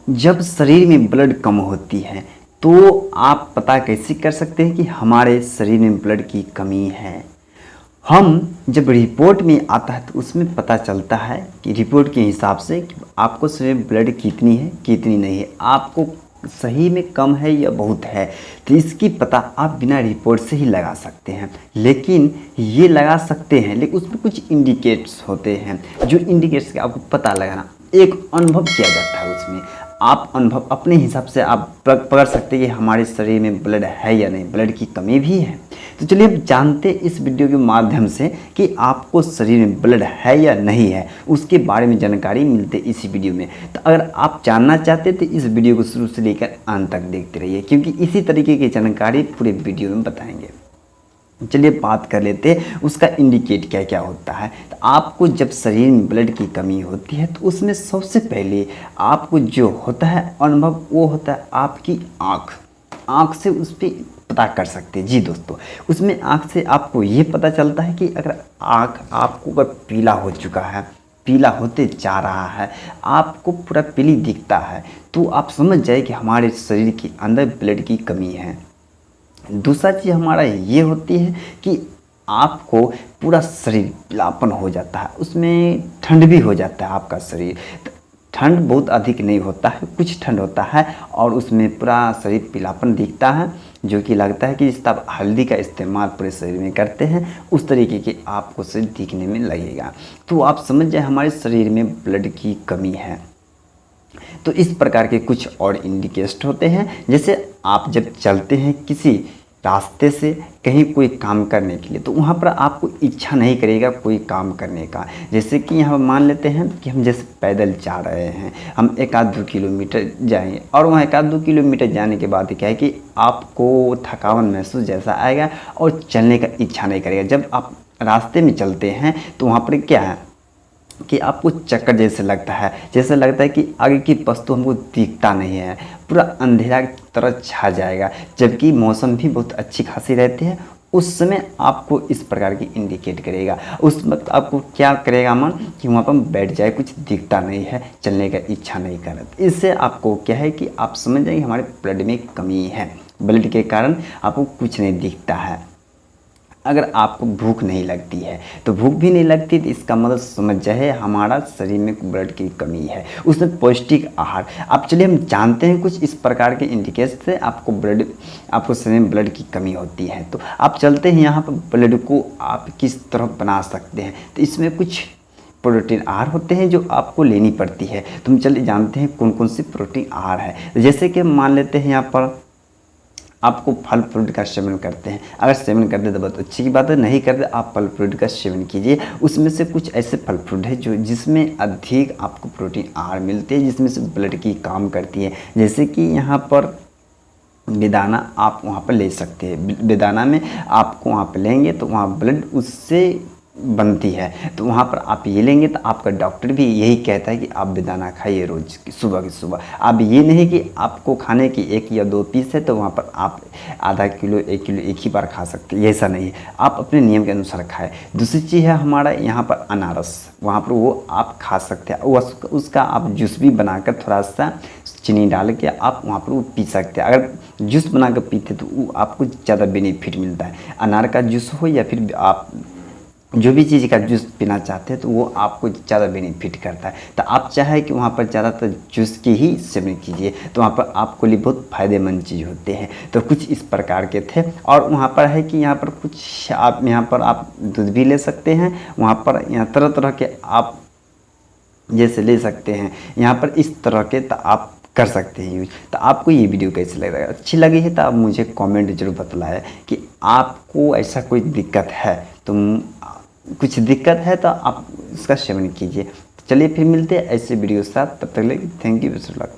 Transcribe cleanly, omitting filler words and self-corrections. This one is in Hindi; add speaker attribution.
Speaker 1: जब शरीर में ब्लड कम होती है तो आप पता कैसे कर सकते हैं कि हमारे शरीर में ब्लड की कमी है। हम जब रिपोर्ट में आता है तो उसमें पता चलता है कि रिपोर्ट के हिसाब से कि आपको शरीर में ब्लड कितनी है कितनी नहीं है, आपको सही में कम है या बहुत है। तो इसकी पता आप बिना रिपोर्ट से ही लगा सकते हैं। लेकिन ये लगा सकते हैं, लेकिन उसमें कुछ इंडिकेट्स होते हैं जो इंडिकेट्स का आपको पता लगाना, एक अनुभव किया जाता है। उसमें आप अनुभव अपने हिसाब से आप पकड़ सकते हैं कि हमारे शरीर में ब्लड है या नहीं, ब्लड की कमी भी है। तो चलिए हम जानते हैं इस वीडियो के माध्यम से कि आपको शरीर में ब्लड है या नहीं है, उसके बारे में जानकारी मिलती है इसी वीडियो में। तो अगर आप जानना चाहते हैं तो इस वीडियो को शुरू से लेकर अंत तक देखते रहिए, क्योंकि इसी तरीके की जानकारी पूरे वीडियो में बताएंगे। चलिए बात कर लेते हैं उसका इंडिकेट क्या क्या होता है। तो आपको जब शरीर में ब्लड की कमी होती है तो उसमें सबसे पहले आपको जो होता है अनुभव, वो होता है आपकी आँख से उस पर पता कर सकते हैं। जी दोस्तों, उसमें आँख से आपको ये पता चलता है कि अगर आँख आपको अगर पीला हो चुका है, पीला होते जा रहा है, आपको पूरा पीली दिखता है, तो आप समझ जाए कि हमारे शरीर के अंदर ब्लड की कमी है। दूसरा चीज़ हमारा ये होती है कि आपको पूरा शरीर पीलापन हो जाता है, उसमें ठंड भी हो जाता है आपका शरीर। ठंड बहुत अधिक नहीं होता है, कुछ ठंड होता है और उसमें पूरा शरीर पीलापन दिखता है, जो कि लगता है कि जिस तरह हल्दी का इस्तेमाल पूरे शरीर में करते हैं उस तरीके के आपको शरीर दिखने में लगेगा। तो आप समझ जाए हमारे शरीर में ब्लड की कमी है। तो इस प्रकार के कुछ और इंडिकेट होते हैं, जैसे आप जब चलते हैं किसी रास्ते से कहीं कोई काम करने के लिए, तो वहाँ पर आपको इच्छा नहीं करेगा कोई काम करने का। जैसे कि यहाँ मान लेते हैं कि हम जैसे पैदल जा रहे हैं, हम 1-2 किलोमीटर जाएंगे और वहाँ 1-2 किलोमीटर जाने के बाद क्या है कि आपको थकान महसूस जैसा आएगा और चलने का इच्छा नहीं करेगा। जब आप रास्ते में चलते हैं तो वहाँ पर क्या है कि आपको चक्कर जैसे लगता है, जैसे लगता है कि आगे की वस्तु हमको दिखता नहीं है, पूरा अंधेरा की तरह छा जाएगा। जबकि मौसम भी बहुत अच्छी खासी रहती है, उस समय आपको इस प्रकार की इंडिकेट करेगा। उस वक्त आपको क्या करेगा मन कि वहाँ पर बैठ जाए, कुछ दिखता नहीं है, चलने का इच्छा नहीं कर रहा। इससे आपको क्या है कि आप समझ जाएंगे हमारे ब्लड में कमी है, ब्लड के कारण आपको कुछ नहीं दिखता है। अगर आपको भूख नहीं लगती है तो भूख भी नहीं लगती, तो इसका मतलब समझ जाए हमारा शरीर में ब्लड की कमी है। उसमें पौष्टिक आहार, आप चलिए हम जानते हैं कुछ इस प्रकार के इंडिकेट से आपको शरीर में ब्लड की कमी होती है। तो आप चलते हैं यहाँ पर ब्लड को आप किस तरह बना सकते हैं। तो इसमें कुछ प्रोटीन आहार होते हैं जो आपको लेनी पड़ती है। तो हम चलिए जानते हैं कौन कौन से प्रोटीन आहार है। जैसे कि मान लेते हैं यहाँ पर आपको फल फ्रूट का सेवन करते हैं, अगर सेवन करते तो बहुत अच्छी की बात है, नहीं करते आप फल फ्रूट का सेवन कीजिए। उसमें से कुछ ऐसे फल फ्रूट है जो जिसमें अधिक आपको प्रोटीन आहार मिलते हैं, जिसमें से ब्लड की काम करती है। जैसे कि यहाँ पर बेदाना आप वहाँ पर ले सकते हैं, बेदाना में आपको वहाँ पर लेंगे तो वहाँ ब्लड उससे बनती है, तो वहाँ पर आप ये लेंगे। तो आपका डॉक्टर भी यही कहता है कि आप बेदाना खाइए रोज़ सुबह की सुबह। आप ये नहीं कि आपको खाने की 1 या 2 पीस है तो वहाँ पर आप आधा किलो 1 किलो एक ही बार खा सकते हैं, ऐसा नहीं है, आप अपने नियम के अनुसार खाएं। दूसरी चीज़ है हमारा यहाँ पर अनारस, वहाँ पर वो आप खा सकते हैं, उसका आप जूस भी बनाकर थोड़ा सा चीनी डाल के आप वहाँ पर वो पी सकते हैं। अगर जूस बना कर पीते तो वो आपको ज़्यादा बेनिफिट मिलता है। अनार का जूस हो या फिर आप जो भी चीज़ का जूस पीना चाहते हैं तो वो आपको ज़्यादा बेनिफिट करता है। तो आप चाहे कि वहाँ पर ज़्यादातर जूस की ही सेवन कीजिए, तो वहाँ पर आपको लिए बहुत फ़ायदेमंद चीज़ होते हैं। तो कुछ इस प्रकार के थे। और वहाँ पर है कि यहाँ पर कुछ आप यहाँ पर आप दूध भी ले सकते हैं, वहाँ पर यहाँ तरह तरह के आप जैसे ले सकते हैं, यहाँ पर इस तरह के तो आप कर सकते हैं यूज। तो आपको ये वीडियो कैसे लग रहा है, अच्छी लगी है तो आप मुझे कमेंट जरूर बतलाएं कि आपको ऐसा कोई दिक्कत है, तो कुछ दिक्कत है तो आप इसका सेवन कीजिए। चलिए फिर मिलते हैं ऐसे वीडियो के साथ, तब तक के लिए thank you, best of luck.